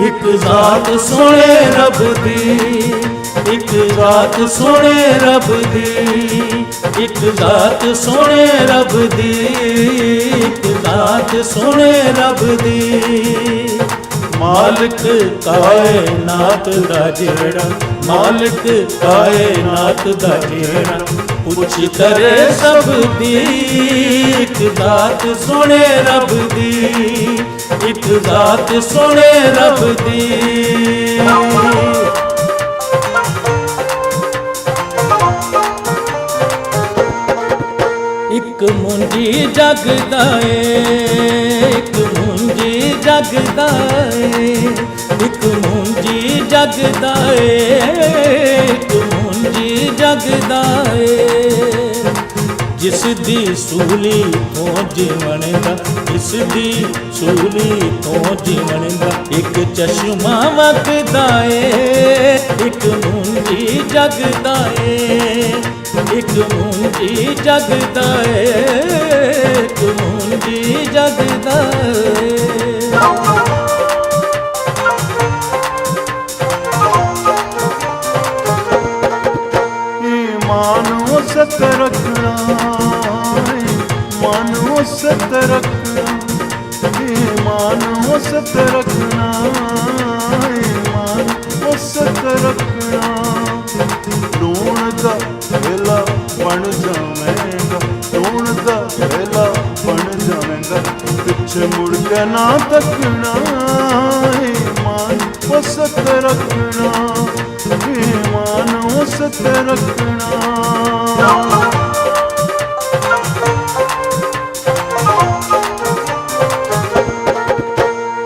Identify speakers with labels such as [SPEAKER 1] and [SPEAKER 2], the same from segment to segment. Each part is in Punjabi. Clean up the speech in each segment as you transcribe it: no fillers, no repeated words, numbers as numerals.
[SPEAKER 1] ਇੱਕ ਜ਼ਾਤ ਸੋਹਣੇ ਰੱਬ ਦੀ, ਇੱਕ ਜ਼ਾਤ ਸੋਹਣੇ ਰੱਬ ਦੀ, ਇੱਕ ਜ਼ਾਤ ਸੋਹਣੇ ਰੱਬ ਦੀ, ਇੱਕ ਜ਼ਾਤ ਸੋਹਣੇ ਰੱਬ ਦੀ। ਮਾਲਕ ਕਾਇਨਾਤ ਦਾ ਜਿਹੜਾ, ਮਾਲਕ ਕਾਇਨਾਤ ਦਾ ਜਿਹੜਾ, ਪੁੱਛ ਕਰੇ ਸਭ ਦੀ। ਇੱਕ ਜ਼ਾਤ ਸੋਹਣੇ ਰੱਬ ਦੀ, ਇੱਕ ਜ਼ਾਤ ਸੋਹਣੇ ਰੱਬ ਦੀ। ਇੱਕ ਮੁੰਜੀ ਜਗਦਾ ਏ, ਇੱਕ ਮੁੰਜੀ ਜਗਦਾ ਏ, ਇੱਕ ਮੁੰਜੀ ਜਗਦਾ ਏ, ਇੱਕ ਮੁੰਜੀ ਜਗਦਾ ਏ। ਜਿਸ ਦੀ ਸੂਲੀ ਤੋਂ ਜੀਵਨ ਦਾ, ਜਿਸ ਦੀ ਸੂਲੀ ਤੋਂ ਜੀਵਨ ਦਾ, ਇੱਕ ਚਸ਼ਮਾ ਵਗਦਾ ਏ। ਇੱਕ ਮੁੰਜੀ ਜਗਦਾ ਏ, ਇੱਕ ਮੁੰਜੀ ਜਗਦਾ ਏ, ਇੱਕ ਮੁੰਜੀ ਜਗਦਾ ਏ।
[SPEAKER 2] ਮਾਨੋ ਸਤ ਰੱਖਣਾ, ਮਾਨੋ ਸਤ ਰੱਖਣਾ, ਮਾਨੋ ਸਤ ਰੱਖਣਾ, ਮਾਨੋ ਸਤ ਰੱਖਣਾ। ਲੂਣ ਦਾ ਵੇਲਾ ਬਣ ਜਾਵੇਂਗਾ, ਲੂਣ ਦਾ ਵੇਲਾ ਬਣ ਜਾਵੇਂਗਾ, ਪਿੱਛੇ ਮੁੜ ਕੇ ਨਾ ਤੱਕਣਾ। ਮਾਨੋ ਸਤ ਰੱਖਣਾ, ਮਾਨੋ ਸਤ ਰੱਖਣਾ।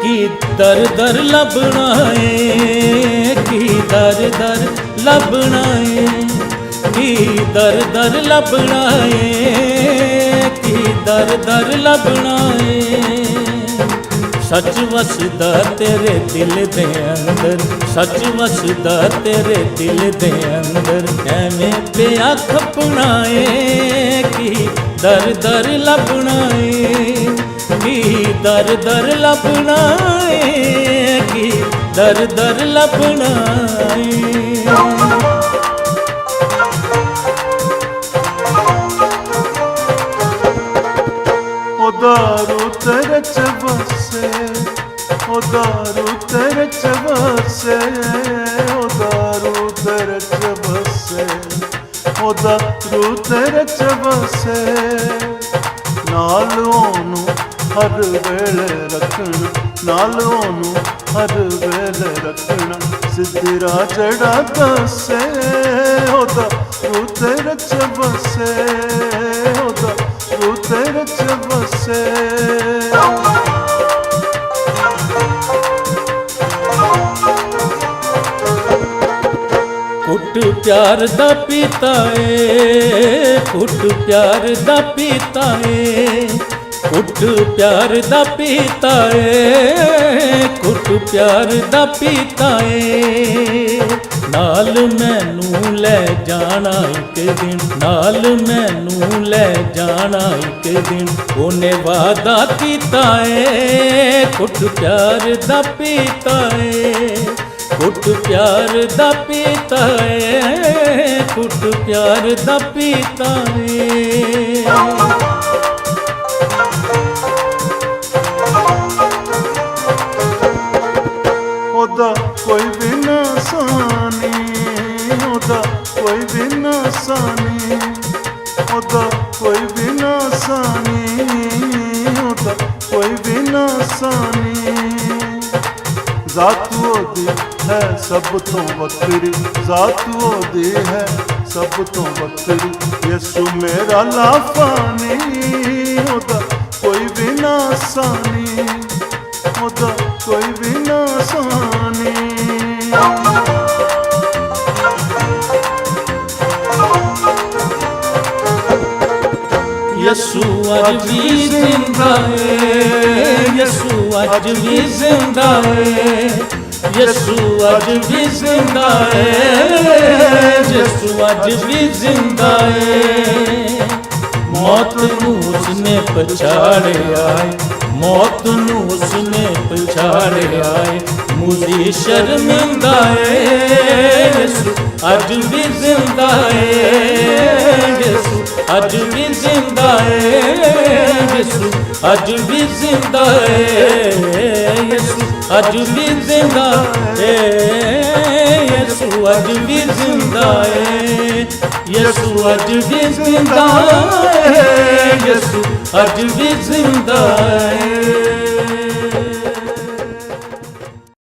[SPEAKER 1] ਕੀ ਦਰ ਦਰ ਲੱਭਣਾ ਏ, ਕੀ ਦਰ ਦਰ ਲੱਭਣਾ ਏ, ਕੀ ਦਰ ਦਰ ਲੱਭਣਾ ਏ, ਕੀ ਦਰ ਦਰ ਲੱਭਣਾ ਏ। ਸੱਚ ਵਸਦਾ ਤੇਰੇ ਦਿਲ ਦੇ ਅੰਦਰ, ਸੱਚ ਵਸਦਾ ਤੇਰੇ ਦਿਲ ਦੇ ਅੰਦਰ, ਐਵੇਂ ਪਿਆ ਖਪਣਾ ਏ। ਕੀ ਦਰ ਦਰ ਲੱਭਣਾ ਏ, ਕੀ ਦਰ ਦਰ ਲੱਭਣਾ ਏ, ਕੀ ਦਰ ਦਰ ਲੱਭਣਾ ਏ।
[SPEAKER 2] ਦਾਰੂ ਤੇਰੇ ਚ ਵਸੇ, ਉਹ ਦਾਰੂ ਤੇਰੇ ਚ ਵਸੇ, ਉਹ ਦਾਰੂ ਤੇਰੇ ਚ ਵਸੇ, ਉਹ ਦਾਰੂ ਤੇਰੇ ਚ ਵਸੇ। ਨਾਲ ਉਹਨੂੰ ਹਰ ਵੇਲੇ ਰੱਖਣਾ, ਨਾਲ ਉਹਨੂੰ ਹਰ ਵੇਲੇ ਰੱਖਣਾ, ਸਿੱਧੀ ਰਾਹ ਚੜਾ ਦੱਸੇ। ਉਹ ਦਾਰੂ ਤੇਰੇ ਚ ਵਸੇ, ਉਹ ਦਾਰੂ ਤੇਰੇ ਚ ਵਸੇ।
[SPEAKER 1] ਘੁੱਟ ਪਿਆਰ ਦਾ ਪੀਤਾ ਏ, ਘੁੱਟ ਪਿਆਰ ਦਾ ਪੀਤਾ ਏ, ਘੁੱਟ ਪਿਆਰ ਦਾ ਪੀਤਾ ਏ, ਘੁੱਟ ਪਿਆਰ ਦਾ ਪੀਤਾ ਏ। ਨਾਲ ਮੈਨੂੰ ਲੈ ਜਾਣਾ ਇੱਕ ਦਿਨ, ਨਾਲ ਮੈਨੂੰ ਲੈ ਜਾਣਾ ਇੱਕ ਦਿਨ, ਉਹਨੇ ਵਾਦਾ ਕੀਤਾ ਏ। ਘੁੱਟ ਪਿਆਰ ਦਾ ਪੀਤਾ ਏ, ਘੁੱਟ ਪਿਆਰ ਦਾ ਪੀਤਾ ਏ, ਘੁੱਟ ਪਿਆਰ ਦਾ ਪੀਤਾ ਏ।
[SPEAKER 2] ਉਹਦਾ ਕੋਈ ਵੀ ਨਾ ਸਾਨੀ, ਉਹਦਾ ਕੋਈ ਵੀ ਨਾ ਸਾਨੀ, ਉਹਦਾ ਕੋਈ ਵੀ ਨਾ ਸਾਨੀ, ਉਹਦਾ ਕੋਈ ਵੀ ਨਾ ਸਾਨੀ। ਜ਼ਾਤ ਉਹਦੀ ਹੈ ਸਭ ਤੋਂ ਵੱਖਰੀ, ਜ਼ਾਤ ਉਹਦੀ ਹੈ ਸਭ ਤੋਂ ਵੱਖਰੀ। ਯਿਸੂ ਮੇਰਾ ਲਾਫਾਨੀ, ਉਹਦਾ ਕੋਈ ਵੀ ਨਾ ਸਾਨੀ, ਉਹਦਾ ਕੋਈ ਵੀ ਨਾ ਸਾਨੀ।
[SPEAKER 1] ਯਿਸੂ ਅੱਜ ਵੀ ਜ਼ਿੰਦਾ ਏ, ਯਿਸੂ ਅੱਜ ਵੀ ਜ਼ਿੰਦਾ ਏ ਯਿਸੂ ਅੱਜ ਵੀ ਜ਼ਿੰਦਾ ਏ ਯਿਸੂ ਅੱਜ ਵੀ ਜ਼ਿੰਦਾ ਏ ਮੌਤ ਨੂੰ ਉਸਨੇ ਪਛਾੜਿਆ ਏ ਮੌਤ ਨੂੰ ਉਸਨੇ ਪਛਾੜਿਆ ਏ ਮੁਝੇ ਸ਼ਰਮਿੰਦਾ ਏ ਯਿਸੂ ਅੱਜ ਵੀ ਜ਼ਿੰਦਾ ਏ ਯਿਸੂ ਅੱਜ ਵੀ ਜ਼ਿੰਦਾ ਏ ਯਿਸੂ ਅੱਜ ਵੀ ਜ਼ਿੰਦਾ ਏ ਯਿਸੂ ਅੱਜ ਵੀ ਜ਼ਿੰਦਾ ਏ ਯਿਸੂ ਅੱਜ ਵੀ ਜ਼ਿੰਦਾ ਏ ਯਿਸੂ ਅੱਜ ਵੀ ਜ਼ਿੰਦਾ ਏ ਯਿਸੂ ਅੱਜ ਵੀ ਜ਼ਿੰਦਾ ਏ